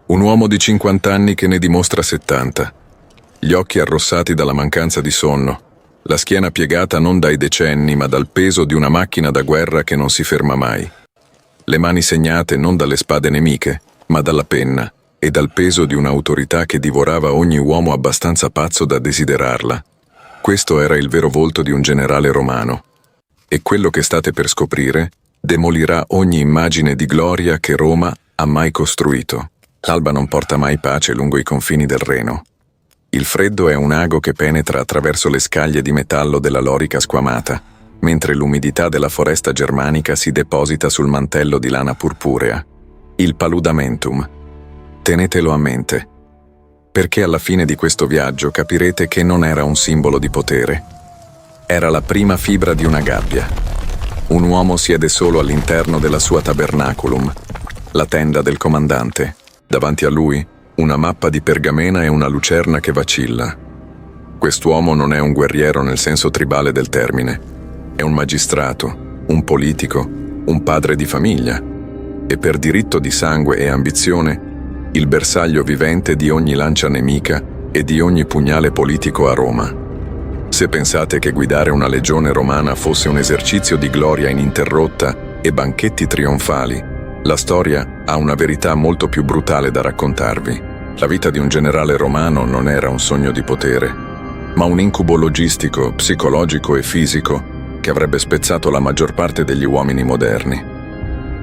Un uomo di 50 anni che ne dimostra 70. Gli occhi arrossati dalla mancanza di sonno, la schiena piegata non dai decenni ma dal peso di una macchina da guerra che non si ferma mai. Le mani segnate non dalle spade nemiche, ma dalla penna e dal peso di un'autorità che divorava ogni uomo abbastanza pazzo da desiderarla. Questo era il vero volto di un generale romano. E quello che state per scoprire demolirà ogni immagine di gloria che Roma ha mai costruito. L'alba non porta mai pace lungo i confini del Reno. Il freddo è un ago che penetra attraverso le scaglie di metallo della lorica squamata, mentre l'umidità della foresta germanica si deposita sul mantello di lana purpurea. Il paludamentum. Tenetelo a mente, perché alla fine di questo viaggio capirete che non era un simbolo di potere. Era la prima fibra di una gabbia. Un uomo siede solo all'interno della sua tabernaculum, la tenda del comandante. Davanti a lui, una mappa di pergamena e una lucerna che vacilla. Quest'uomo non è un guerriero nel senso tribale del termine. È un magistrato, un politico, un padre di famiglia. E per diritto di sangue e ambizione, il bersaglio vivente di ogni lancia nemica e di ogni pugnale politico a Roma. Se pensate che guidare una legione romana fosse un esercizio di gloria ininterrotta e banchetti trionfali, la storia ha una verità molto più brutale da raccontarvi. La vita di un generale romano non era un sogno di potere, ma un incubo logistico, psicologico e fisico che avrebbe spezzato la maggior parte degli uomini moderni.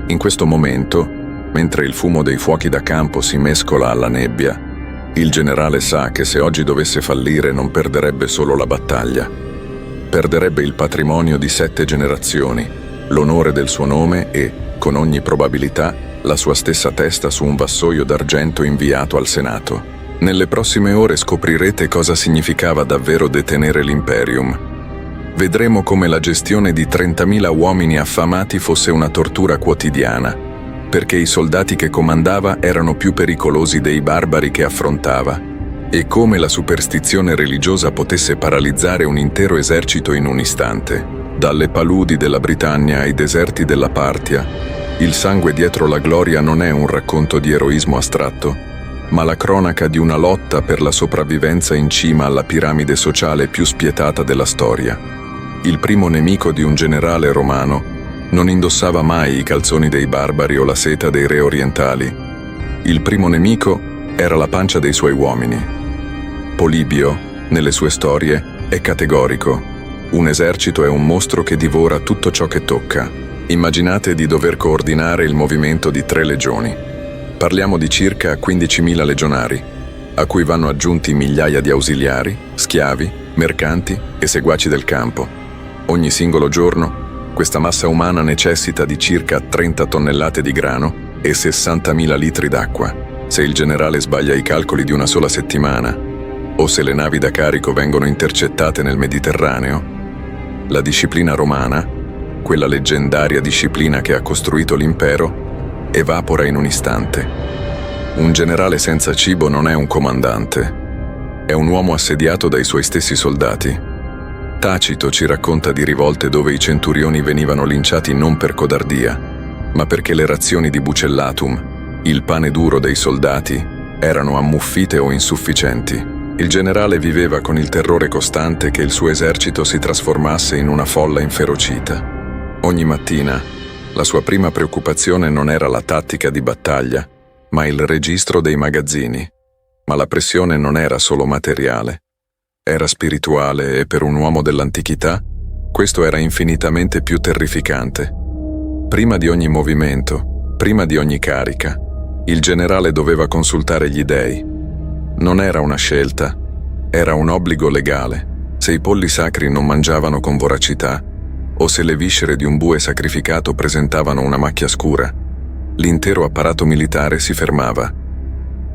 In questo momento, mentre il fumo dei fuochi da campo si mescola alla nebbia, il generale sa che se oggi dovesse fallire non perderebbe solo la battaglia. Perderebbe il patrimonio di 7 generazioni, l'onore del suo nome e, con ogni probabilità, la sua stessa testa su un vassoio d'argento inviato al Senato. Nelle prossime ore scoprirete cosa significava davvero detenere l'Imperium. Vedremo come la gestione di 30.000 uomini affamati fosse una tortura quotidiana, perché i soldati che comandava erano più pericolosi dei barbari che affrontava, e come la superstizione religiosa potesse paralizzare un intero esercito in un istante. Dalle paludi della Britannia ai deserti della Partia, il sangue dietro la gloria non è un racconto di eroismo astratto, ma la cronaca di una lotta per la sopravvivenza in cima alla piramide sociale più spietata della storia. Il primo nemico di un generale romano non indossava mai i calzoni dei barbari o la seta dei re orientali. Il primo nemico era la pancia dei suoi uomini. Polibio, nelle sue storie, è categorico. Un esercito è un mostro che divora tutto ciò che tocca. Immaginate di dover coordinare il movimento di 3 legioni. Parliamo di circa 15.000 legionari, a cui vanno aggiunti migliaia di ausiliari, schiavi, mercanti e seguaci del campo. Ogni singolo giorno, questa massa umana necessita di circa 30 tonnellate di grano e 60.000 litri d'acqua. Se il generale sbaglia i calcoli di una sola settimana, o se le navi da carico vengono intercettate nel Mediterraneo, la disciplina romana, quella leggendaria disciplina che ha costruito l'impero, evapora in un istante. Un generale senza cibo non è un comandante, è un uomo assediato dai suoi stessi soldati. Tacito ci racconta di rivolte dove i centurioni venivano linciati non per codardia, ma perché le razioni di bucellatum, il pane duro dei soldati, erano ammuffite o insufficienti. Il generale viveva con il terrore costante che il suo esercito si trasformasse in una folla inferocita. Ogni mattina, la sua prima preoccupazione non era la tattica di battaglia, ma il registro dei magazzini. Ma la pressione non era solo materiale, era spirituale e per un uomo dell'antichità, questo era infinitamente più terrificante. Prima di ogni movimento, prima di ogni carica, il generale doveva consultare gli dei. Non era una scelta, era un obbligo legale. Se i polli sacri non mangiavano con voracità, o se le viscere di un bue sacrificato presentavano una macchia scura, l'intero apparato militare si fermava.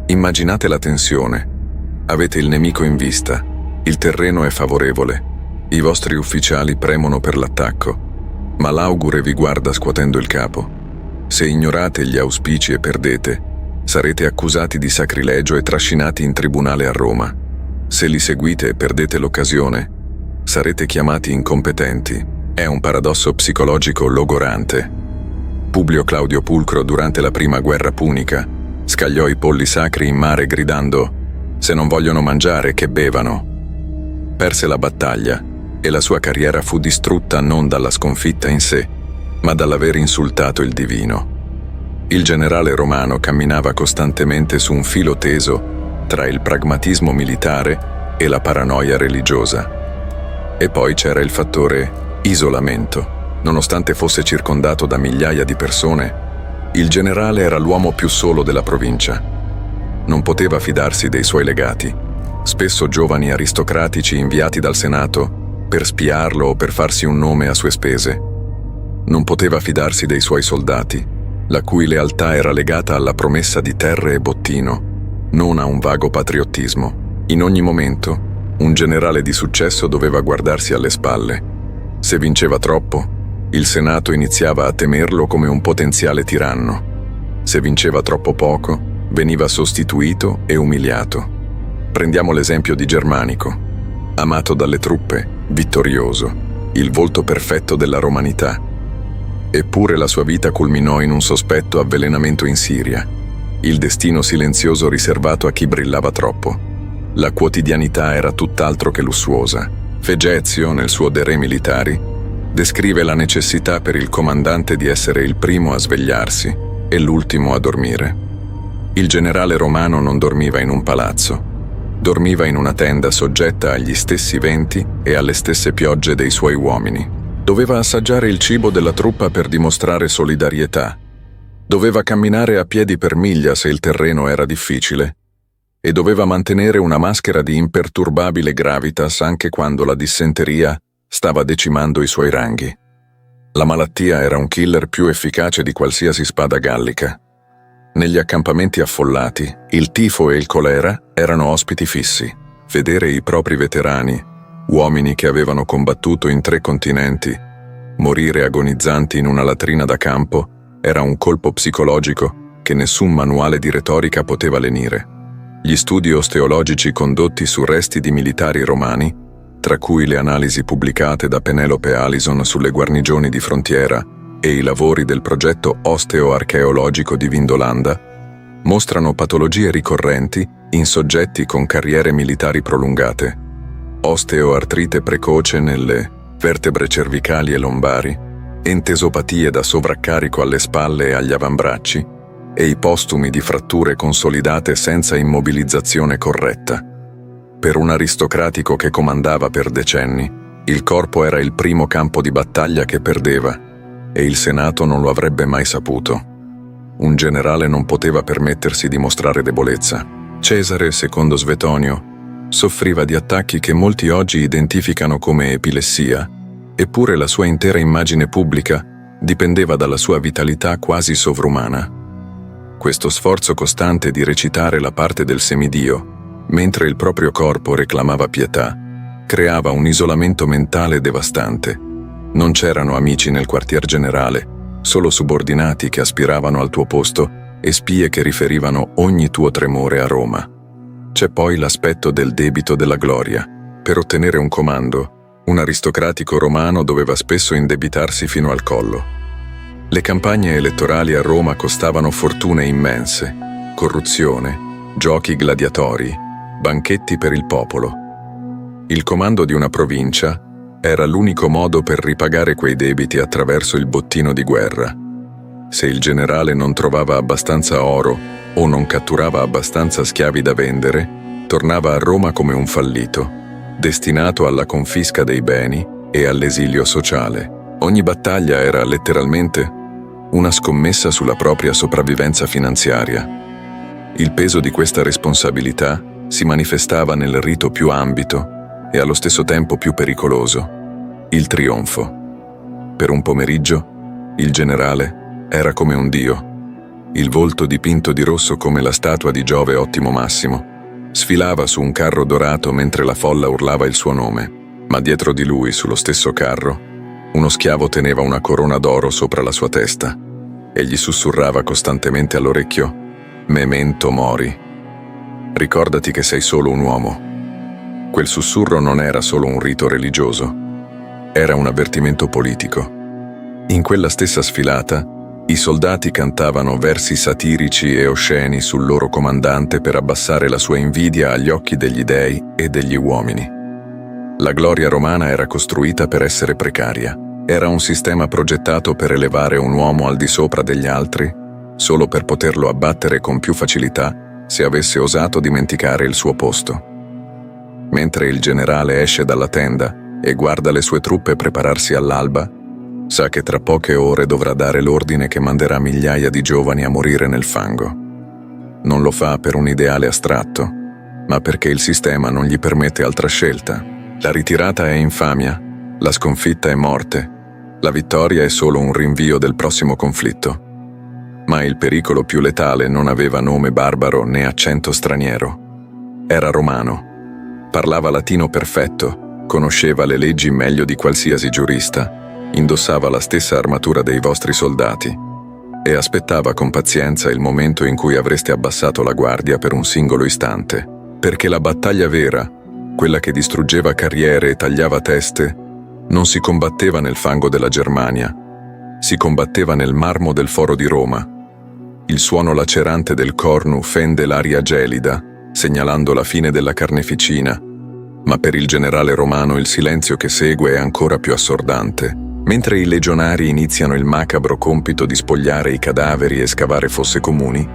Immaginate la tensione. Avete il nemico in vista, il terreno è favorevole, i vostri ufficiali premono per l'attacco, ma l'augure vi guarda scuotendo il capo. Se ignorate gli auspici e perdete, sarete accusati di sacrilegio e trascinati in tribunale a Roma. Se li seguite e perdete l'occasione, sarete chiamati incompetenti. È un paradosso psicologico logorante. Publio Claudio Pulcro, durante la prima guerra punica, Scagliò i polli sacri in mare gridando: «Se non vogliono mangiare, che bevano». Perse la battaglia e la sua carriera fu distrutta non dalla sconfitta in sé, ma dall'aver insultato il divino. Il generale romano camminava costantemente su un filo teso tra il pragmatismo militare e la paranoia religiosa. E poi c'era il fattore isolamento. Nonostante fosse circondato da migliaia di persone, il generale era l'uomo più solo della provincia. Non poteva fidarsi dei suoi legati, spesso giovani aristocratici inviati dal Senato per spiarlo o per farsi un nome a sue spese. Non poteva fidarsi dei suoi soldati, la cui lealtà era legata alla promessa di terre e bottino, non a un vago patriottismo. In ogni momento, un generale di successo doveva guardarsi alle spalle. Se vinceva troppo, il Senato iniziava a temerlo come un potenziale tiranno. Se vinceva troppo poco, veniva sostituito e umiliato. Prendiamo l'esempio di Germanico. Amato dalle truppe, vittorioso, il volto perfetto della romanità. Eppure la sua vita culminò in un sospetto avvelenamento in Siria, il destino silenzioso riservato a chi brillava troppo. La quotidianità era tutt'altro che lussuosa. Fegezio, nel suo De Re Militari, descrive la necessità per il comandante di essere il primo a svegliarsi e l'ultimo a dormire. Il generale romano non dormiva in un palazzo, dormiva in una tenda soggetta agli stessi venti e alle stesse piogge dei suoi uomini. Doveva assaggiare il cibo della truppa per dimostrare solidarietà. Doveva camminare a piedi per miglia se il terreno era difficile e doveva mantenere una maschera di imperturbabile gravitas anche quando la dissenteria stava decimando i suoi ranghi. La malattia era un killer più efficace di qualsiasi spada gallica. Negli accampamenti affollati, il tifo e il colera erano ospiti fissi. Vedere i propri veterani, uomini che avevano combattuto in 3 continenti, morire agonizzanti in una latrina da campo era un colpo psicologico che nessun manuale di retorica poteva lenire. Gli studi osteologici condotti su resti di militari romani, tra cui le analisi pubblicate da Penelope Allison sulle guarnigioni di frontiera e i lavori del progetto osteo-archeologico di Vindolanda, mostrano patologie ricorrenti in soggetti con carriere militari prolungate, osteoartrite precoce nelle vertebre cervicali e lombari, entesopatie da sovraccarico alle spalle e agli avambracci e i postumi di fratture consolidate senza immobilizzazione corretta. Per un aristocratico che comandava per decenni, il corpo era il primo campo di battaglia che perdeva e il Senato non lo avrebbe mai saputo. Un generale non poteva permettersi di mostrare debolezza. Cesare, secondo Svetonio, soffriva di attacchi che molti oggi identificano come epilessia, eppure la sua intera immagine pubblica dipendeva dalla sua vitalità quasi sovrumana. Questo sforzo costante di recitare la parte del semidio, mentre il proprio corpo reclamava pietà, creava un isolamento mentale devastante. Non c'erano amici nel quartier generale, solo subordinati che aspiravano al tuo posto e spie che riferivano ogni tuo tremore a Roma. C'è poi l'aspetto del debito della gloria. Per ottenere un comando, un aristocratico romano doveva spesso indebitarsi fino al collo. Le campagne elettorali a Roma costavano fortune immense, corruzione, giochi gladiatori, banchetti per il popolo. Il comando di una provincia era l'unico modo per ripagare quei debiti attraverso il bottino di guerra. Se il generale non trovava abbastanza oro o non catturava abbastanza schiavi da vendere, tornava a Roma come un fallito, destinato alla confisca dei beni e all'esilio sociale. Ogni battaglia era letteralmente una scommessa sulla propria sopravvivenza finanziaria. Il peso di questa responsabilità si manifestava nel rito più ambito e allo stesso tempo più pericoloso, il trionfo. Per un pomeriggio, il generale era come un dio. Il volto dipinto di rosso come la statua di Giove Ottimo Massimo sfilava su un carro dorato mentre la folla urlava il suo nome, ma dietro di lui, sullo stesso carro, uno schiavo teneva una corona d'oro sopra la sua testa e gli sussurrava costantemente all'orecchio: «Memento mori. Ricordati che sei solo un uomo». Quel sussurro non era solo un rito religioso, era un avvertimento politico. In quella stessa sfilata, I soldati cantavano versi satirici e osceni sul loro comandante per abbassare la sua invidia agli occhi degli dei e degli uomini. La gloria romana era costruita per essere precaria. Era un sistema progettato per elevare un uomo al di sopra degli altri, solo per poterlo abbattere con più facilità se avesse osato dimenticare il suo posto. Mentre il generale esce dalla tenda e guarda le sue truppe prepararsi all'alba, sa che tra poche ore dovrà dare l'ordine che manderà migliaia di giovani a morire nel fango. Non lo fa per un ideale astratto, ma perché il sistema non gli permette altra scelta. La ritirata è infamia, la sconfitta è morte, la vittoria è solo un rinvio del prossimo conflitto. Ma il pericolo più letale non aveva nome barbaro né accento straniero. Era romano. Parlava latino perfetto, conosceva le leggi meglio di qualsiasi giurista, indossava la stessa armatura dei vostri soldati e aspettava con pazienza il momento in cui avreste abbassato la guardia per un singolo istante, perché la battaglia vera, quella che distruggeva carriere e tagliava teste, non si combatteva nel fango della Germania, si combatteva nel marmo del foro di Roma. Il suono lacerante del cornu fende l'aria gelida, segnalando la fine della carneficina, ma per il generale romano il silenzio che segue è ancora più assordante. Mentre i legionari iniziano il macabro compito di spogliare i cadaveri e scavare fosse comuni,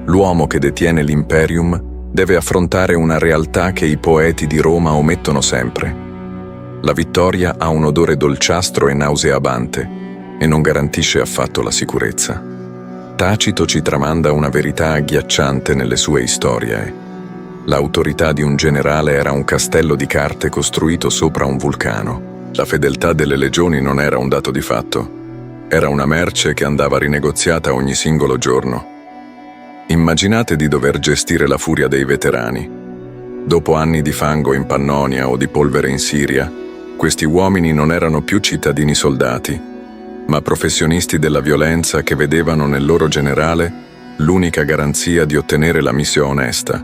l'uomo che detiene l'imperium deve affrontare una realtà che i poeti di Roma omettono sempre. La vittoria ha un odore dolciastro e nauseabante e non garantisce affatto la sicurezza. Tacito ci tramanda una verità agghiacciante nelle sue storie. L'autorità di un generale era un castello di carte costruito sopra un vulcano. La fedeltà delle legioni non era un dato di fatto, era una merce che andava rinegoziata ogni singolo giorno. Immaginate di dover gestire la furia dei veterani. Dopo anni di fango in Pannonia o di polvere in Siria, questi uomini non erano più cittadini soldati, ma professionisti della violenza che vedevano nel loro generale l'unica garanzia di ottenere la missione onesta,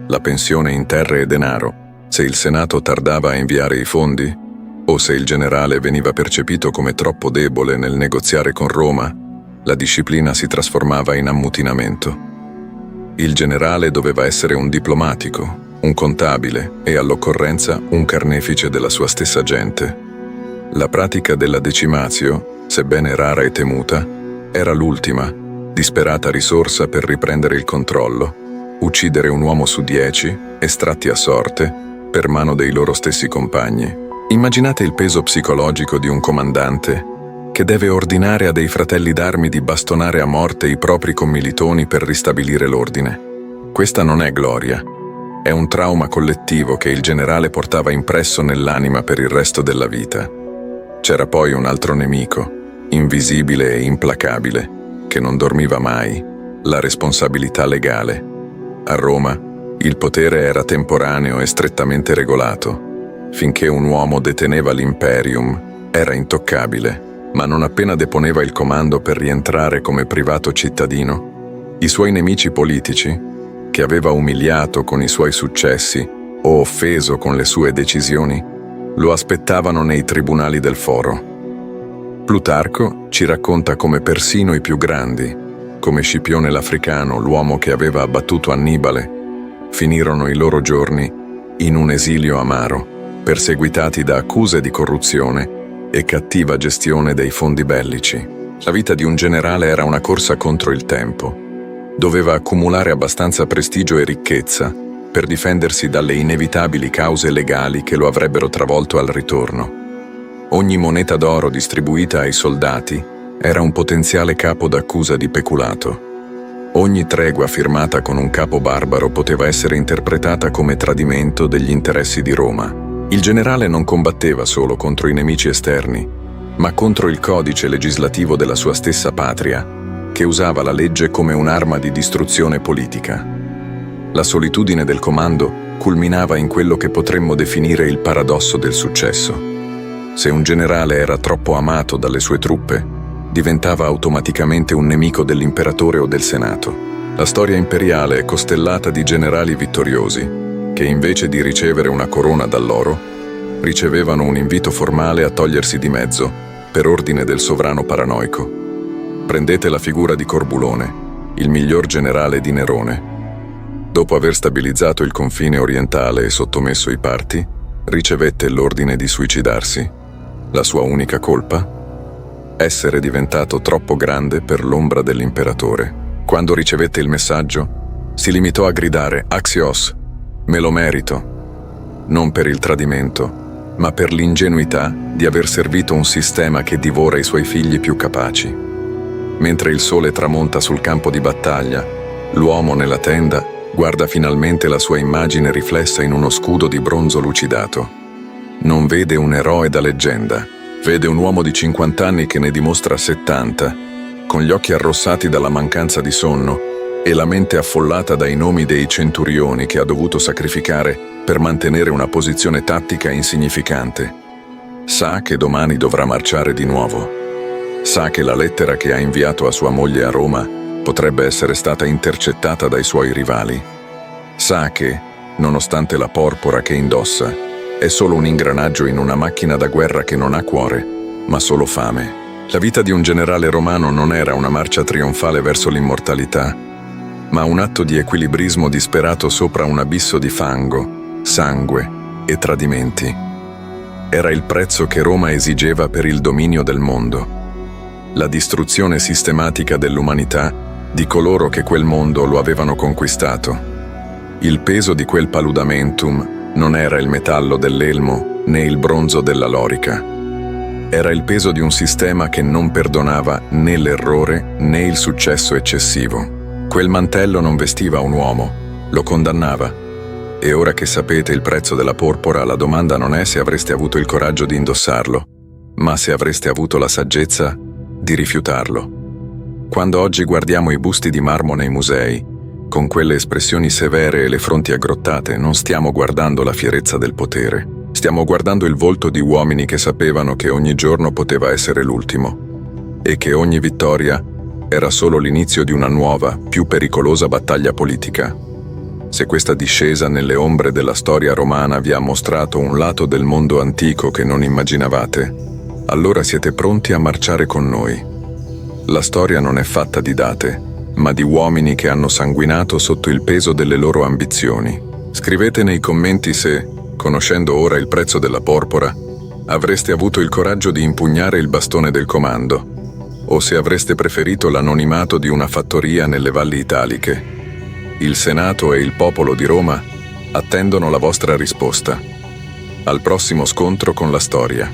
la pensione in terre e denaro, se il Senato tardava a inviare i fondi, o se il generale veniva percepito come troppo debole nel negoziare con Roma, la disciplina si trasformava in ammutinamento. Il generale doveva essere un diplomatico, un contabile e all'occorrenza un carnefice della sua stessa gente. La pratica della decimatio, sebbene rara e temuta, era l'ultima, disperata risorsa per riprendere il controllo, uccidere un uomo su 10, estratti a sorte, per mano dei loro stessi compagni. Immaginate il peso psicologico di un comandante che deve ordinare a dei fratelli d'armi di bastonare a morte i propri commilitoni per ristabilire l'ordine. Questa non è gloria, è un trauma collettivo che il generale portava impresso nell'anima per il resto della vita. C'era poi un altro nemico, invisibile e implacabile, che non dormiva mai, la responsabilità legale. A Roma, il potere era temporaneo e strettamente regolato. Finché un uomo deteneva l'imperium, era intoccabile, ma non appena deponeva il comando per rientrare come privato cittadino, i suoi nemici politici, che aveva umiliato con i suoi successi o offeso con le sue decisioni, lo aspettavano nei tribunali del foro. Plutarco ci racconta come persino i più grandi, come Scipione l'Africano, l'uomo che aveva abbattuto Annibale, finirono i loro giorni in un esilio amaro, perseguitati da accuse di corruzione e cattiva gestione dei fondi bellici. La vita di un generale era una corsa contro il tempo. Doveva accumulare abbastanza prestigio e ricchezza per difendersi dalle inevitabili cause legali che lo avrebbero travolto al ritorno. Ogni moneta d'oro distribuita ai soldati era un potenziale capo d'accusa di peculato. Ogni tregua firmata con un capo barbaro poteva essere interpretata come tradimento degli interessi di Roma. Il generale non combatteva solo contro i nemici esterni, ma contro il codice legislativo della sua stessa patria, che usava la legge come un'arma di distruzione politica. La solitudine del comando culminava in quello che potremmo definire il paradosso del successo. Se un generale era troppo amato dalle sue truppe, diventava automaticamente un nemico dell'imperatore o del Senato. La storia imperiale è costellata di generali vittoriosi, che invece di ricevere una corona dall'oro, ricevevano un invito formale a togliersi di mezzo per ordine del sovrano paranoico. Prendete la figura di Corbulone, il miglior generale di Nerone. Dopo aver stabilizzato il confine orientale e sottomesso i Parti, ricevette l'ordine di suicidarsi. La sua unica colpa? Essere diventato troppo grande per l'ombra dell'imperatore. Quando ricevette il messaggio, si limitò a gridare «Axios, me lo merito», non per il tradimento, ma per l'ingenuità di aver servito un sistema che divora i suoi figli più capaci. Mentre il sole tramonta sul campo di battaglia, l'uomo nella tenda guarda finalmente la sua immagine riflessa in uno scudo di bronzo lucidato. Non vede un eroe da leggenda, vede un uomo di 50 anni che ne dimostra 70, con gli occhi arrossati dalla mancanza di sonno e la mente affollata dai nomi dei centurioni che ha dovuto sacrificare per mantenere una posizione tattica insignificante. Sa che domani dovrà marciare di nuovo. Sa che la lettera che ha inviato a sua moglie a Roma potrebbe essere stata intercettata dai suoi rivali. Sa che, nonostante la porpora che indossa, è solo un ingranaggio in una macchina da guerra che non ha cuore, ma solo fame. La vita di un generale romano non era una marcia trionfale verso l'immortalità, ma un atto di equilibrismo disperato sopra un abisso di fango, sangue e tradimenti. Era il prezzo che Roma esigeva per il dominio del mondo. La distruzione sistematica dell'umanità di coloro che quel mondo lo avevano conquistato. Il peso di quel paludamentum non era il metallo dell'elmo né il bronzo della lorica. Era il peso di un sistema che non perdonava né l'errore né il successo eccessivo. Quel mantello non vestiva un uomo, lo condannava. E ora che sapete il prezzo della porpora, la domanda non è se avreste avuto il coraggio di indossarlo, ma se avreste avuto la saggezza di rifiutarlo. Quando oggi guardiamo i busti di marmo nei musei, con quelle espressioni severe e le fronti aggrottate, non stiamo guardando la fierezza del potere. Stiamo guardando il volto di uomini che sapevano che ogni giorno poteva essere l'ultimo e che ogni vittoria era solo l'inizio di una nuova, più pericolosa battaglia politica. Se questa discesa nelle ombre della storia romana vi ha mostrato un lato del mondo antico che non immaginavate, allora siete pronti a marciare con noi. La storia non è fatta di date, ma di uomini che hanno sanguinato sotto il peso delle loro ambizioni. Scrivete nei commenti se, conoscendo ora il prezzo della porpora, avreste avuto il coraggio di impugnare il bastone del comando, o se avreste preferito l'anonimato di una fattoria nelle valli italiche. Il Senato e il popolo di Roma attendono la vostra risposta. Al prossimo scontro con la storia.